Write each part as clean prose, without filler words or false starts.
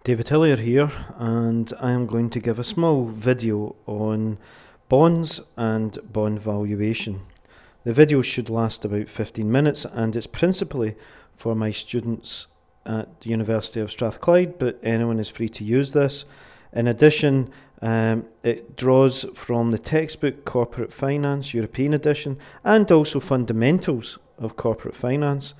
David Hillier here, and I am going to give a small video on bonds and bond valuation. The video should last about 15 minutes, and it's principally for my students at the University of Strathclyde, but anyone is free to use this. In addition, it draws from the textbook Corporate Finance, European edition, and also Fundamentals of Corporate Finance.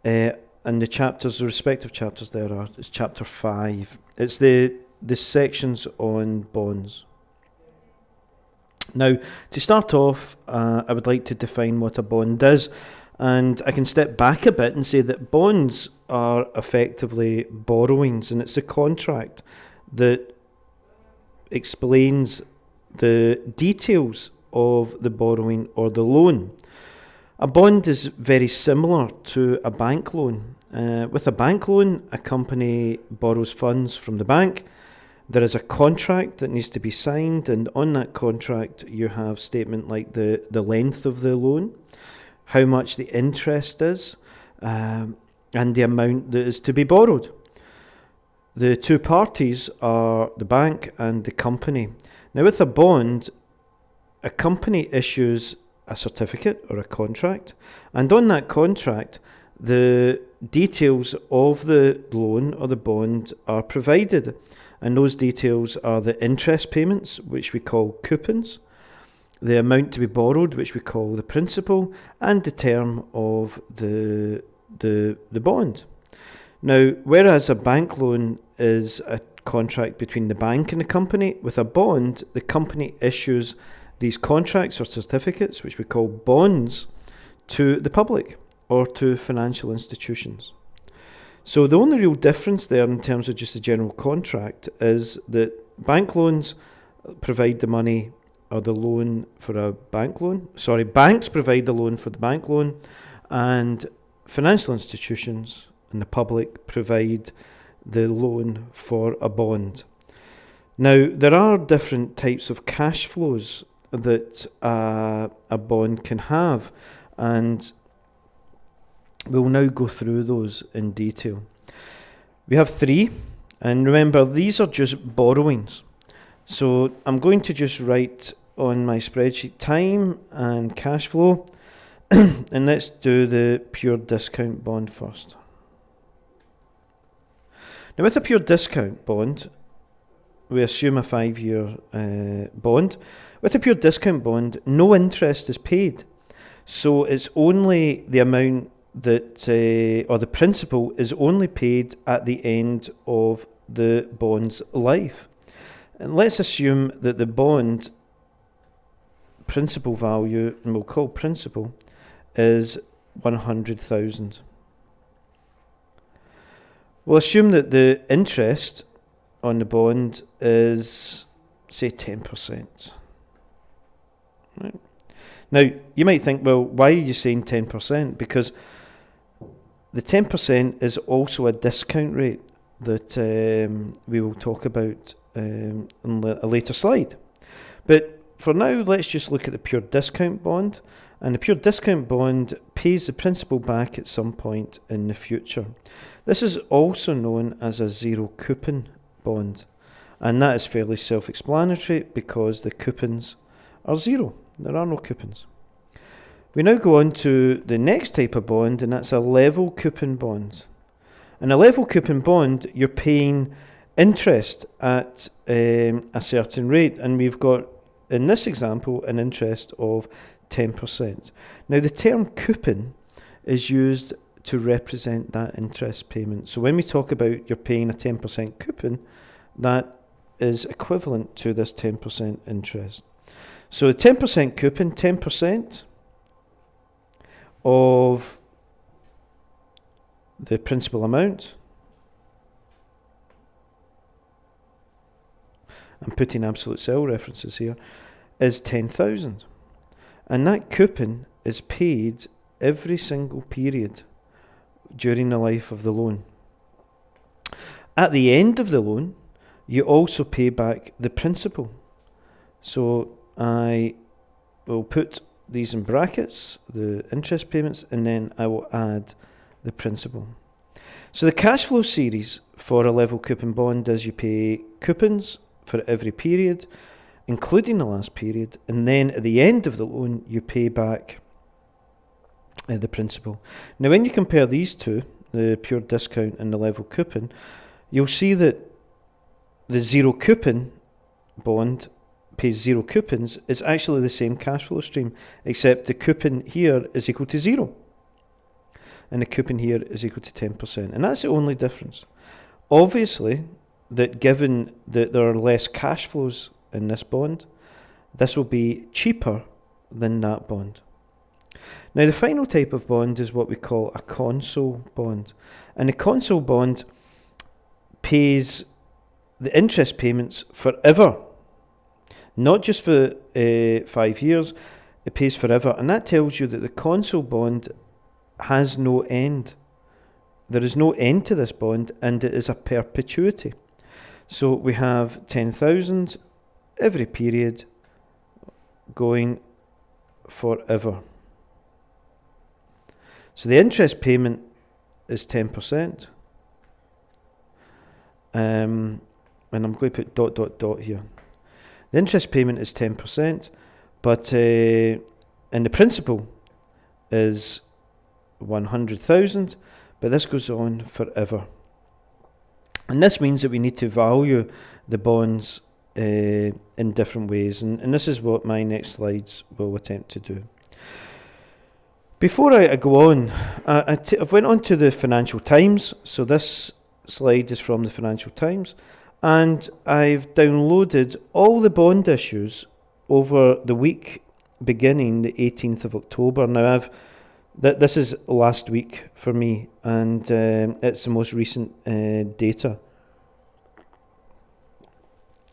And the respective chapters is chapter 5. It's the sections on bonds. Now, to start off, I would like to define what a bond is, and I can step back a bit and say that bonds are effectively borrowings, and it's a contract that explains the details of the borrowing or the loan. A bond is very similar to a bank loan. With a bank loan, a company borrows funds from the bank. There is a contract that needs to be signed, and on that contract you have statement like the length of the loan, how much the interest is, and the amount that is to be borrowed. The two parties are the bank and the company. Now with a bond, a company issues a certificate or a contract, and on that contract the details of the loan or the bond are provided, and those details are the interest payments, which we call coupons, the amount to be borrowed, which we call the principal, and the term of the bond. Now, whereas a bank loan is a contract between the bank and the company, with a bond, the company issues these contracts or certificates, which we call bonds, to the public or to financial institutions. So the only real difference there in terms of just a general contract is that bank loans provide the money or the loan for a bank loan. Banks provide the loan for the bank loan, and financial institutions and the public provide the loan for a bond. Now, there are different types of cash flows that a bond can have, and we'll now go through those in detail. We have 3, and remember, these are just borrowings. So I'm going to just write on my spreadsheet time and cash flow, and let's do the pure discount bond first. Now with a pure discount bond, we assume a 5-year bond. With a pure discount bond, no interest is paid. So it's only the amount that, or the principal is only paid at the end of the bond's life. And let's assume that the bond principal value, and we'll call principal, is 100,000. We'll assume that the interest on the bond is, say, 10%. Right. Now, you might think, well, why are you saying 10%? Because the 10% is also a discount rate that we will talk about in a later slide. But for now, let's just look at the pure discount bond. And the pure discount bond pays the principal back at some point in the future. This is also known as a zero coupon bond. And that is fairly self-explanatory because the coupons are zero. There are no coupons. We now go on to the next type of bond, and that's a level coupon bond. In a level coupon bond, you're paying interest at a certain rate, and we've got, in this example, an interest of 10%. Now, the term coupon is used to represent that interest payment. So when we talk about you're paying a 10% coupon, that is equivalent to this 10% interest. So a 10% coupon, 10% of the principal amount. I'm putting absolute cell references here, is 10,000. And that coupon is paid every single period during the life of the loan. At the end of the loan, you also pay back the principal. So I will put these in brackets, the interest payments, and then I will add the principal. So the cash flow series for a level coupon bond is you pay coupons for every period, including the last period, and then at the end of the loan you pay back the principal. Now when you compare these two, the pure discount and the level coupon, you'll see that the zero coupon bond pays zero coupons. It's actually the same cash flow stream, except the coupon here is equal to 0 and the coupon here is equal to 10%, and that's the only difference. Obviously, that given that there are less cash flows in this bond, this will be cheaper than that bond. Now the final type of bond is what we call a console bond, and the console bond pays the interest payments forever, not just for 5 years, it pays forever, and that tells you that the console bond has no end. There is no end to this bond, and it is a perpetuity. So we have 10,000 every period going forever. So the interest payment is 10%. And I'm going to put ... here. The interest payment is 10%, but and the principal is 100,000, but this goes on forever. And this means that we need to value the bonds in different ways, and this is what my next slides will attempt to do. Before I go on, I've went on to the Financial Times, so this slide is from the Financial Times, and I've downloaded all the bond issues over the week beginning the 18th of October. Now this is last week for me, and it's the most recent data.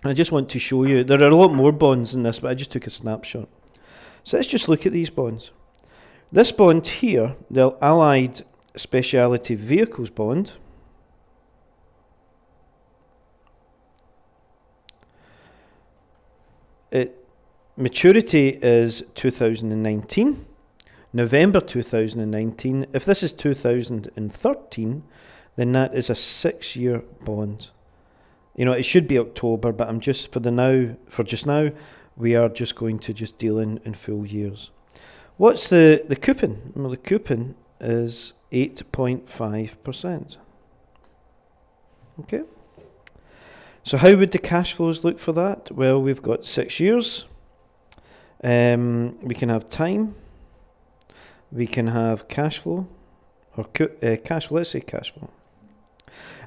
I just want to show you, there are a lot more bonds in this, but I just took a snapshot. So let's just look at these bonds. This bond here, the Allied Specialty Vehicles bond, maturity is 2019, November 2019. If this is 2013, then that is a 6-year bond. You know, it should be October, but I'm just for just now, we are just going to just deal in full years. What's the coupon? Well, the coupon is 8.5%. Okay. So how would the cash flows look for that? Well, we've got 6 years. We can have time. We can have cash flow, or cash flow. Let's say cash flow.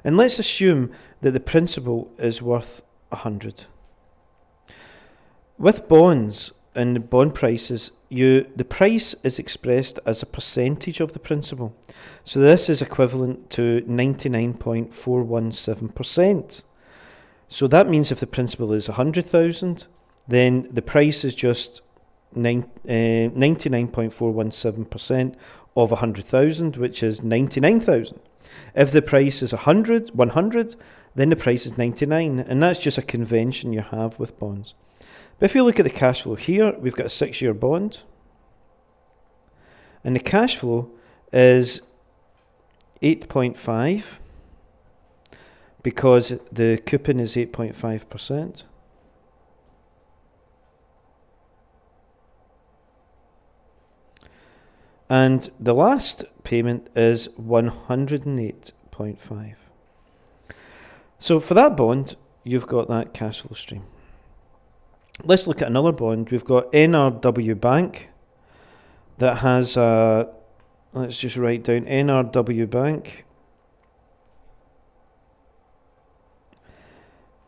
And let's assume that the principal is worth 100. With bonds and the bond prices, the price is expressed as a percentage of the principal. So this is equivalent to 99.417%. So that means if the principal is 100,000, then the price is just 99.417% of 100,000, which is 99,000. If the price is 100, then the price is 99, and that's just a convention you have with bonds. But if you look at the cash flow here, we've got a 6-year bond, and the cash flow is 8.5 because the coupon is 8.5%. And the last payment is 108.5. So for that bond, you've got that cash flow stream. Let's look at another bond. We've got NRW Bank that has a, let's just write down NRW Bank.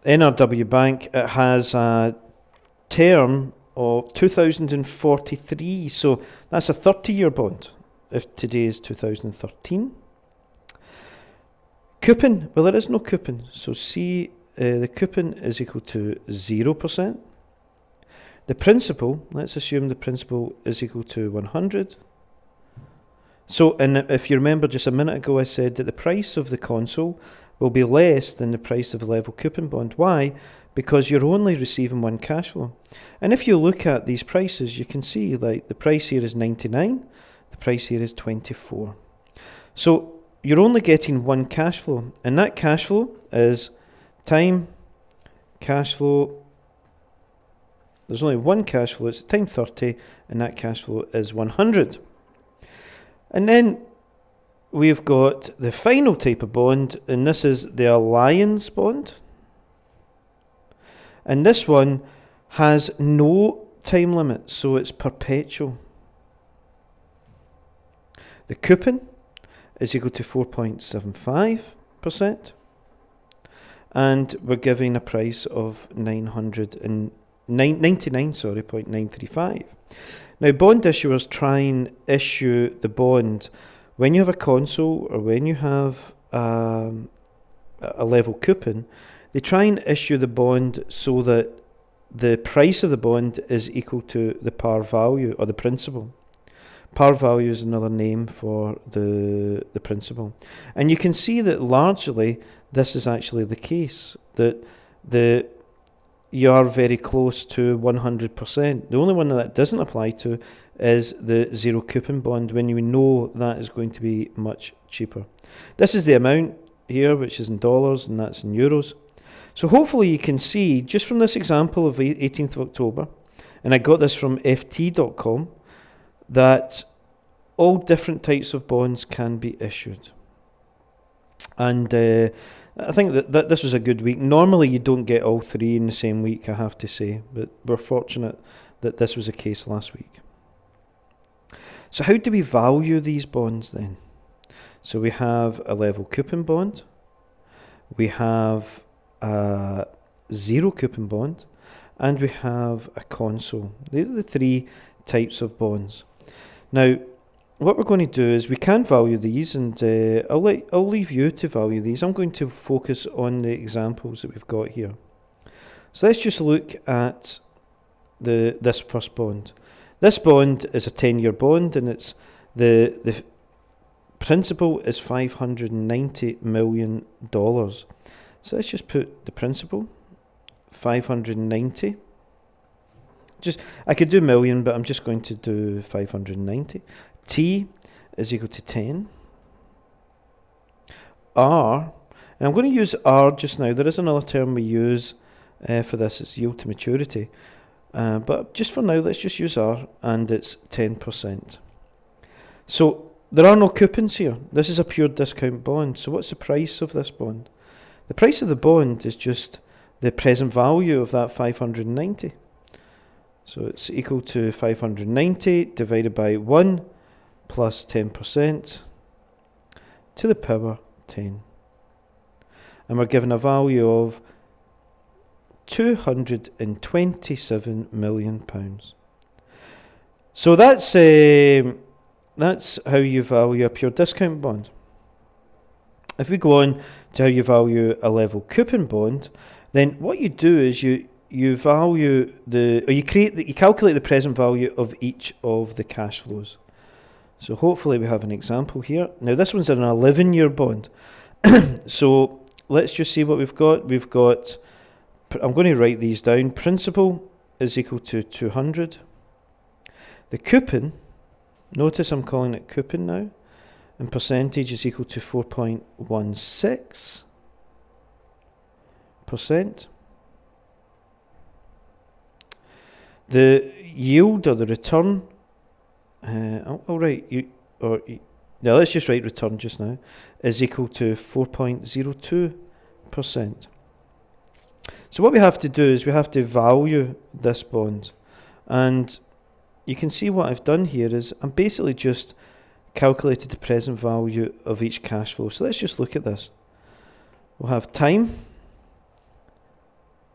NRW Bank, it has a term of 2043, so that's a 30-year bond if today is 2013. Coupon, well, there is no coupon, so see, the coupon is equal to 0%. The principal, let's assume the principal is equal to 100. So, and if you remember just a minute ago, I said that the price of the console will be less than the price of a level coupon bond. Why? Because you're only receiving one cash flow. And if you look at these prices, you can see like the price here is 99, the price here is 24. So you're only getting one cash flow, and that cash flow is time cash flow. There's only one cash flow, it's time 30, and that cash flow is 100. And then we've got the final type of bond, and this is the alliance bond. And this one has no time limit, so it's perpetual. The coupon is equal to 4.75%, and we're giving a price of 99.935. Now, bond issuers try and issue the bond when you have a console or when you have a level coupon. They try and issue the bond so that the price of the bond is equal to the par value or the principal. Par value is another name for the principal. And you can see that largely this is actually the case, that you are very close to 100%. The only one that doesn't apply to is the zero coupon bond, when you know that is going to be much cheaper. This is the amount here, which is in dollars, and that's in euros. So hopefully you can see, just from this example of 18th of October, and I got this from ft.com, that all different types of bonds can be issued. And I think that this was a good week. Normally you don't get all three in the same week, I have to say, but we're fortunate that this was the case last week. So how do we value these bonds then? So we have a level coupon bond, we have a zero coupon bond, and we have a console. These are the three types of bonds. Now, what we're going to do is we can value these, and I'll leave you to value these. I'm going to focus on the examples that we've got here. So let's just look at this first bond. This bond is a 10-year bond, and it's the principal is $590 million. So let's just put the principal, 590. I could do million, but I'm just going to do 590. T is equal to 10. R, and I'm going to use R just now. There is another term we use for this, it's yield to maturity. But just for now, let's just use R, and it's 10%. So there are no coupons here. This is a pure discount bond. So what's the price of this bond? The price of the bond is just the present value of that 590. So it's equal to 590 divided by 1 plus 10% to the power 10. And we're given a value of £227 million. So that's how you value a pure discount bond. If we go on to how you value a level coupon bond, then what you do is you value you calculate the present value of each of the cash flows. So hopefully we have an example here. Now this one's an 11-year bond. So let's just see what we've got. We've got, I'm going to write these down. Principal is equal to 200. The coupon, notice I'm calling it coupon now, and percentage is equal to 4.16%. The yield or the return, let's just write return just now, is equal to 4.02%. So what we have to do is we have to value this bond, and you can see what I've done here is I'm basically just calculated the present value of each cash flow. So let's just look at this. We'll have time,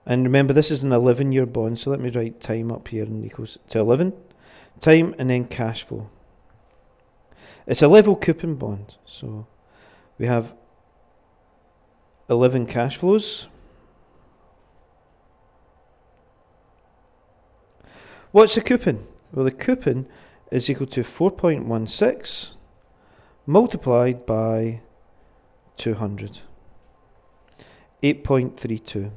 and remember this is an 11-year bond, so let me write time up here and equals to 11. Time and then cash flow. It's a level coupon bond, so we have 11 cash flows. What's the coupon? Well, the coupon is equal to 4.16 multiplied by 200. 8.32.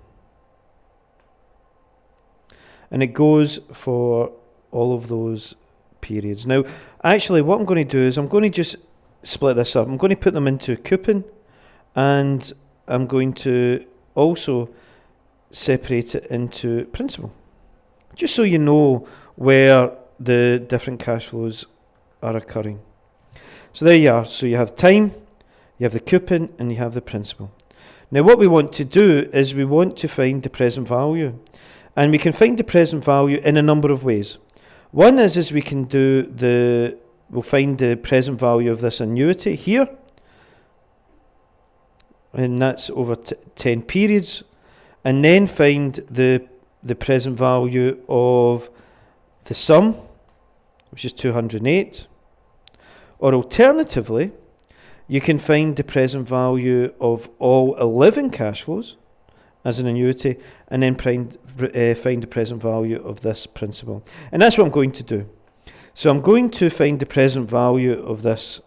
And it goes for all of those periods. Now, actually, what I'm going to do is I'm going to just split this up. I'm going to put them into coupon, and I'm going to also separate it into principal, just so you know where the different cash flows are occurring. So there you are. So you have time, you have the coupon, and you have the principal. Now what we want to do is we want to find the present value. And we can find the present value in a number of ways. One is we can we'll find the present value of this annuity here. And that's over 10 periods. And then find the present value of the sum, which is 208. Or alternatively, you can find the present value of all 11 cash flows as an annuity, and then find the present value of this principal. And that's what I'm going to do. So I'm going to find the present value of this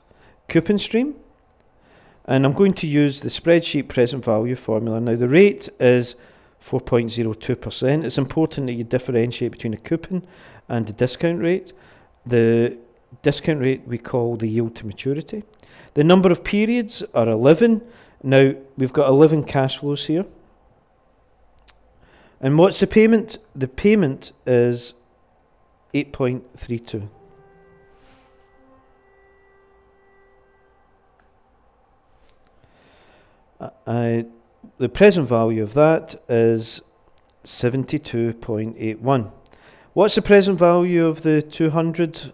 coupon stream, and I'm going to use the spreadsheet present value formula. Now the rate is 4.02%. It's important that you differentiate between a coupon and the discount rate. The discount rate we call the yield to maturity. The number of periods are 11. Now we've got 11 cash flows here. And what's the payment? The payment is 8.32. The present value of that is 72.81. What's the present value of the 200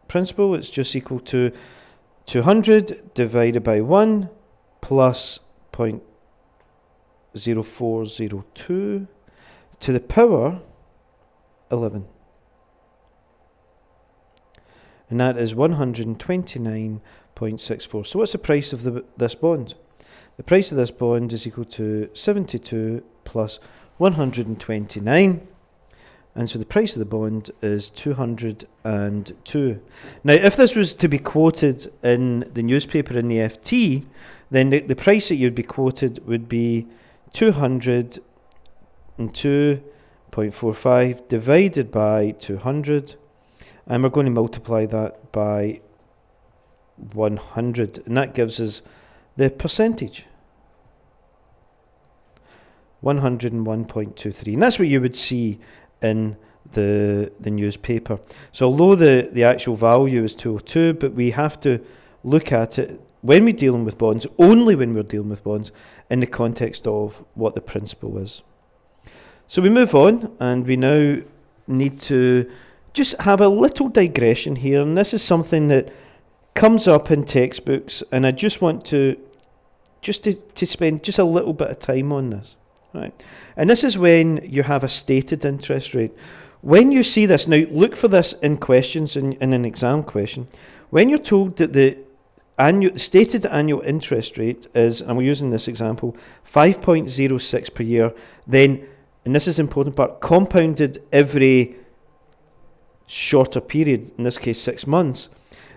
principal? It's just equal to 200 divided by 1 plus 0.0402 to the power 11. And that is 129.64. So what's the price of this bond? The price of this bond is equal to 72 plus 129. And so the price of the bond is 202. Now, if this was to be quoted in the newspaper in the FT, then the price that you'd be quoted would be 202.45 divided by 200. And we're going to multiply that by 100. And that gives us the percentage. 101.23. And that's what you would see in the newspaper. So although the actual value is 202, but we have to look at it when we're dealing with bonds, only when we're dealing with bonds, in the context of what the principal is. So we move on, and we now need to just have a little digression here, and this is something that comes up in textbooks, and I just want to spend just a little bit of time on this. Right. And this is when you have a stated interest rate. When you see this, now look for this in questions, in an exam question. When you're told that the stated annual interest rate is, and we're using this example, 5.06 per year, then, and this is the important part, compounded every shorter period, in this case 6 months,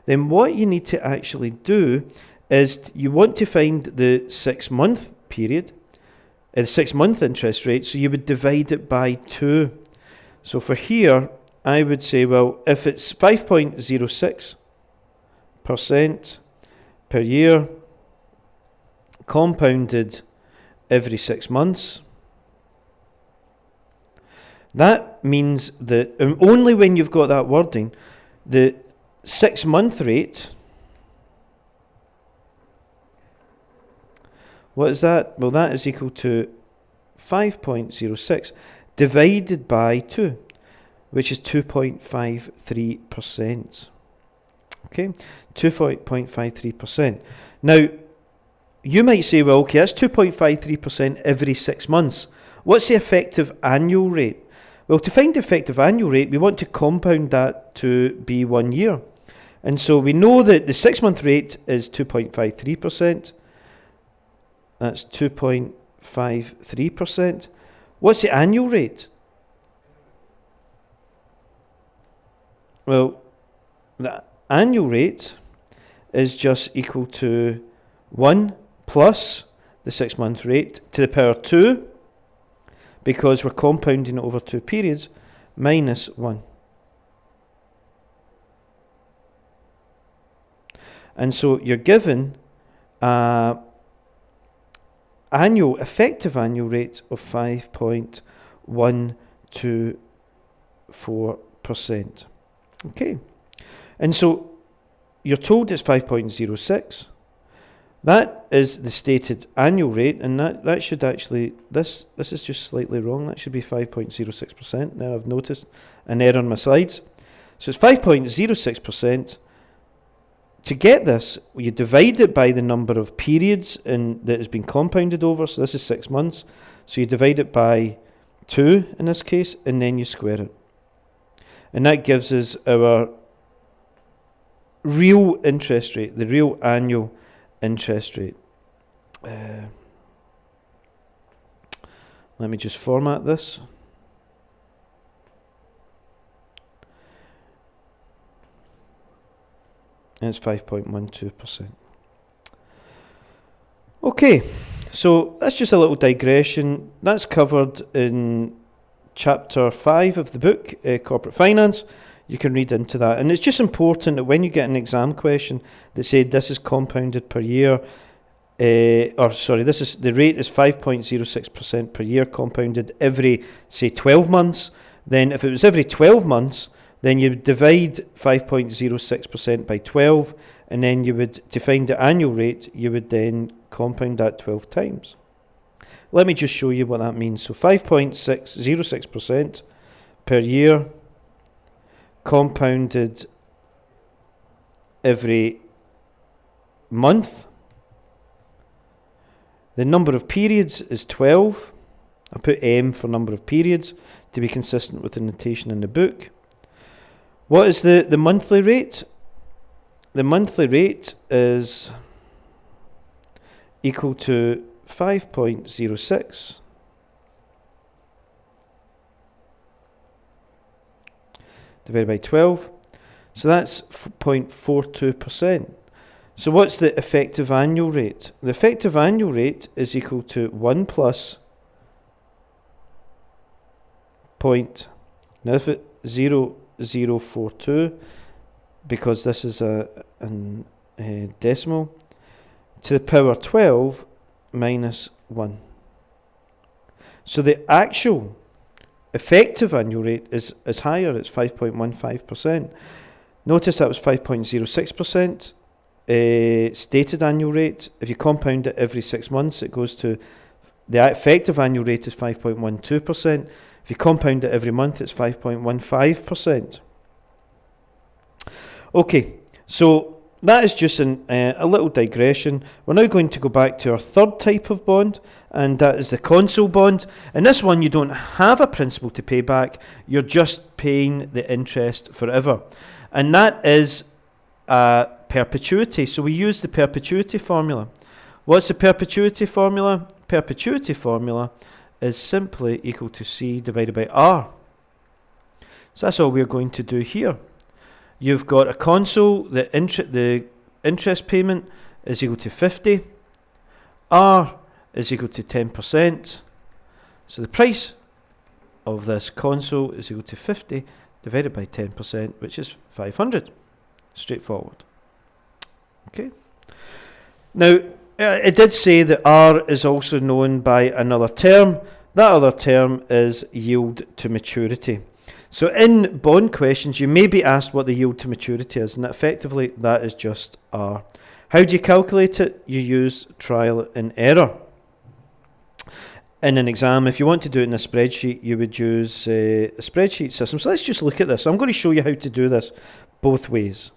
then what you need to actually do is you want to find the 6 month period, the 6 month interest rate, so you would divide it by 2. So for here, I would say, well, if it's 5.06% per year, compounded every 6 months, that means that only when you've got that wording, the 6 month rate, what is that? Well, that is equal to 5.06 divided by 2, which is 2.53%. Okay, 2.53%. Now, you might say, well, okay, that's 2.53% every 6 months. What's the effective annual rate? Well, to find the effective annual rate, we want to compound that to be 1 year. And so we know that the 6 month rate is 2.53%. That's 2.53%. What's the annual rate? Well, the annual rate is just equal to 1 plus the 6 month rate to the power 2, because we're compounding it over 2 periods, minus 1. And so you're given effective annual rate of 5.124%. Okay. And so you're told it's 5.06. That is the stated annual rate, and that should actually, this is just slightly wrong. That should be 5.06%. Now I've noticed an error on my slides. So it's 5.06%. To get this, you divide it by the number of periods that has been compounded over. So this is 6 months. So you divide it by 2 in this case, and then you square it. And that gives us our real interest rate, the real annual interest rate. Let me just format this. And it's 5.12%. Okay, so that's just a little digression. That's covered in chapter 5 of the book, Corporate Finance. You can read into that. And it's just important that when you get an exam question that said this is compounded per year, the rate is 5.06% per year compounded every, say, 12 months. Then if it was every 12 months, then you would divide 5.06% by 12, and then you would, to find the annual rate, you would then compound that 12 times. Let me just show you what that means. So 5.06% per year compounded every month. The number of periods is 12. I put M for number of periods to be consistent with the notation in the book. What is the monthly rate? The monthly rate is equal to 5.06 divided by 12. So that's 0.42%. So what's the effective annual rate? The effective annual rate is equal to 1 plus point. Now if it 0.042, because this is a decimal, to the power 12 minus 1. So the actual effective annual rate is higher. It's 5.15%. Notice that was 5.06%. Stated annual rate. If you compound it every 6 months, it goes to the effective annual rate is 5.12%. If you compound it every month, it's 5.15%. Okay, so that is just a little digression. We're now going to go back to our third type of bond, and that is the consul bond. In this one, you don't have a principal to pay back. You're just paying the interest forever. And that is perpetuity. So we use the perpetuity formula. What's the perpetuity formula? Perpetuity formula is simply equal to C divided by R. So that's all we're going to do here. You've got a consul, the interest payment is equal to 50. R is equal to 10%. So the price of this consul is equal to 50 divided by 10%, which is 500. Straightforward. Okay. Now, it did say that R is also known by another term. That other term is yield to maturity. So in bond questions, you may be asked what the yield to maturity is, and effectively that is just R. How do you calculate it? You use trial and error. In an exam, if you want to do it in a spreadsheet, you would use a spreadsheet system. So let's just look at this. I'm going to show you how to do this both ways.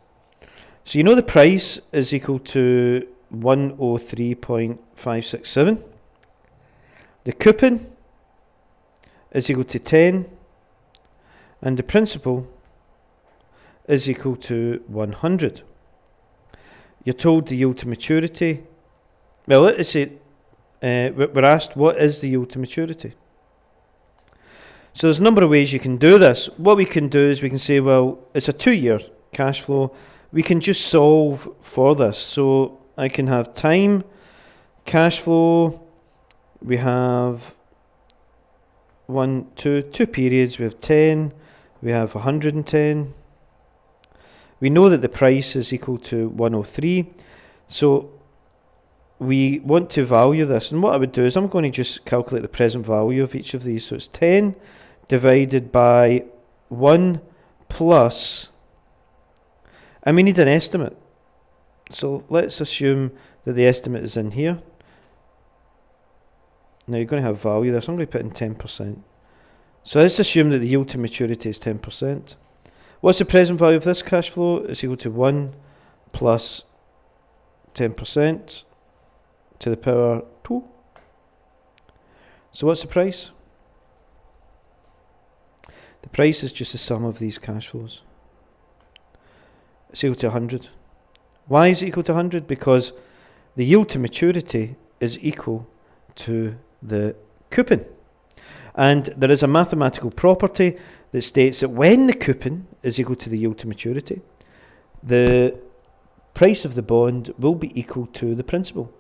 So you know the price is equal to 103.567. The coupon is equal to 10. And the principal is equal to 100. You're told the yield to maturity. Well, let's say we're asked what is the yield to maturity. So there's a number of ways you can do this. What we can do is we can say, well, it's a 2-year cash flow. We can just solve for this. So I can have time, cash flow. We have two periods. We have 10. We have 110. We know that the price is equal to 103. So we want to value this. And what I would do is I'm going to just calculate the present value of each of these. So it's 10 divided by 1 plus, and we need an estimate. So let's assume that the estimate is in here. Now you're going to have value there, so I'm going to put in 10%. So let's assume that the yield to maturity is 10%. What's the present value of this cash flow? It's equal to 1 plus 10% to the power 2. So what's the price? The price is just the sum of these cash flows. It's equal to 100. Why is it equal to 100? Because the yield to maturity is equal to the coupon. And there is a mathematical property that states that when the coupon is equal to the yield to maturity, the price of the bond will be equal to the principal.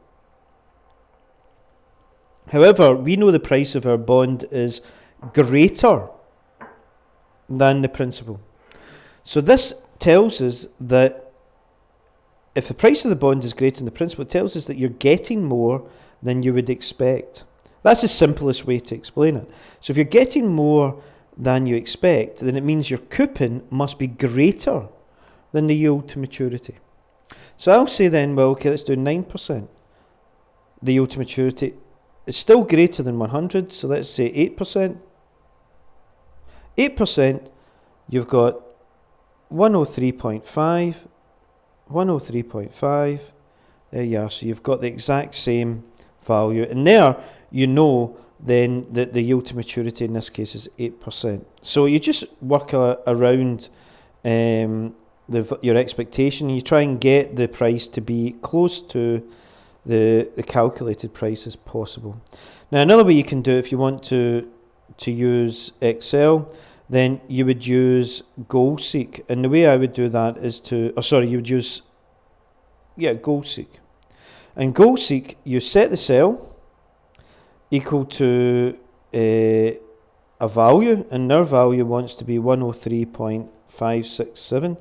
However, we know the price of our bond is greater than the principal. So this tells us that if the price of the bond is greater than the principal, it tells us that you're getting more than you would expect. That's the simplest way to explain it. So if you're getting more than you expect, then it means your coupon must be greater than the yield to maturity. So I'll say then, well, okay, let's do 9%. The yield to maturity is still greater than 100, so let's say 8%. 8%, you've got 103.5, 103.5, there you are. So you've got the exact same value. And there, you know then that the yield to maturity in this case is 8%. So you just work around your expectation. You try and get the price to be close to the calculated price as possible. Now another way you can do it, if you want to use Excel, then you would use goal seek. And the way I would do that is you would use goal seek. And goal seek, you set the cell equal to a value, and their value wants to be 103.567.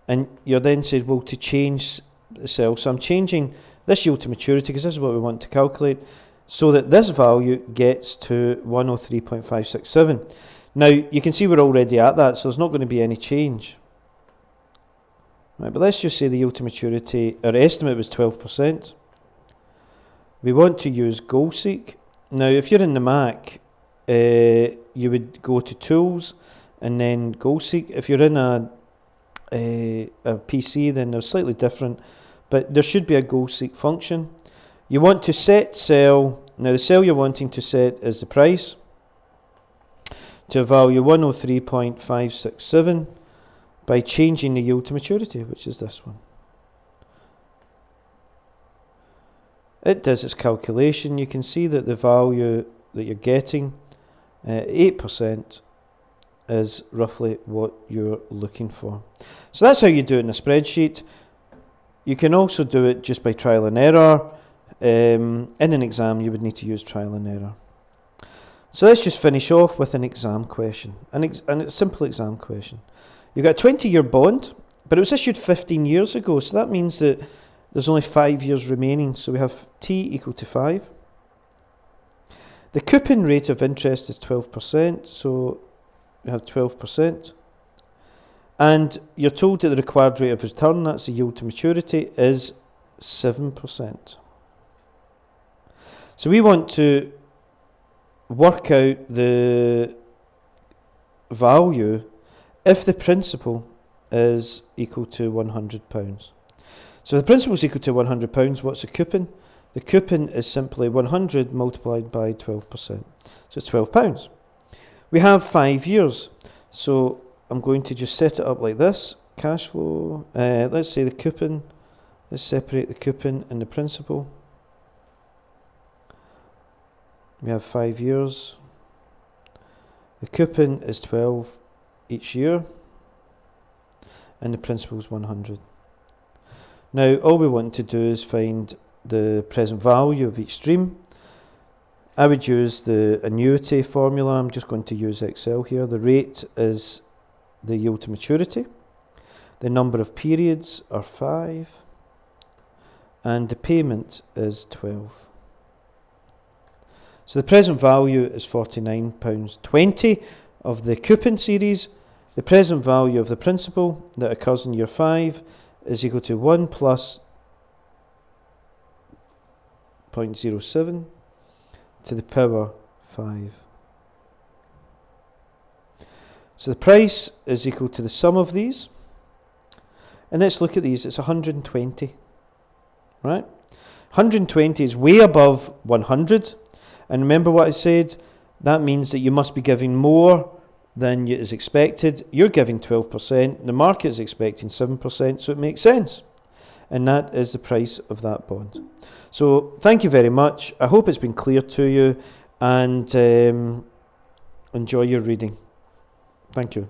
And you're then said, well, to change the cell. So I'm changing this yield to maturity, because this is what we want to calculate, so that this value gets to 103.567. Now, you can see we're already at that, so there's not going to be any change. Right, but let's just say the yield to maturity, our estimate was 12%. We want to use goal seek. Now, if you're in the Mac, you would go to Tools and then goal seek. If you're in a PC, then they're slightly different, but there should be a goal seek function. You want to set cell. Now, the cell you're wanting to set is the price to a value 103.567 by changing the yield to maturity, which is this one. It does its calculation. You can see that the value that you're getting, 8%, is roughly what you're looking for. So that's how you do it in a spreadsheet. You can also do it just by trial and error. In an exam, you would need to use trial and error. So let's just finish off with an exam question, and a simple exam question. You've got a 20-year bond, but it was issued 15 years ago, so that means that there's only 5 years remaining, so we have t equal to 5. The coupon rate of interest is 12%, so we have 12%. And you're told that the required rate of return, that's the yield to maturity, is 7%. So we want to work out the value if the principal is equal to £100. So if the principal is equal to £100, what's the coupon? The coupon is simply 100 multiplied by 12%. So it's £12. We have 5 years. So I'm going to just set it up like this. Cash flow, let's say the coupon, let's separate the coupon and the principal. We have 5 years. The coupon is 12 each year, and the principal is 100. Now, all we want to do is find the present value of each stream. I would use the annuity formula. I'm just going to use Excel here. The rate is the yield to maturity. The number of periods are 5. And the payment is 12. So the present value is £49.20 of the coupon series. The present value of the principal that occurs in year 5 is equal to 1 plus 0.07 to the power 5. So the price is equal to the sum of these. And let's look at these. It's 120. Right? 120 is way above 100. And remember what I said? That means that you must be giving more than is expected. You're giving 12%. The market is expecting 7%. So it makes sense. And that is the price of that bond. So thank you very much. I hope it's been clear to you. And enjoy your reading. Thank you.